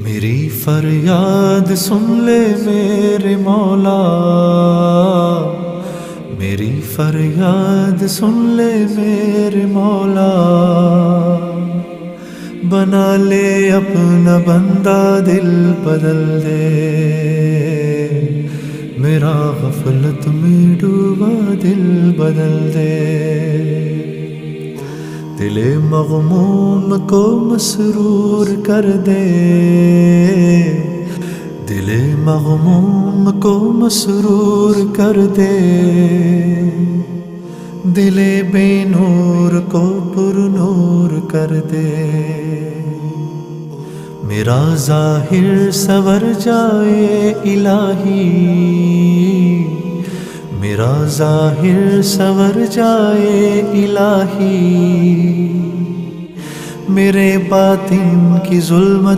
میری فریاد سن لے میرے مولا، میری فریاد سن لے میرے مولا، بنا لے اپنا بندہ دل بدل دے، میرا غفلت میں ڈوبا دل بدل دے، دل مغموم کو مسرور کر دے، دل مغموم کو مسرور کر دے، دل بے نور کو پر نور کر دے، میرا ظاہر سور جائے الہی، میرا ظاہر سور جائے الہی، میرے باطن کی ظلمت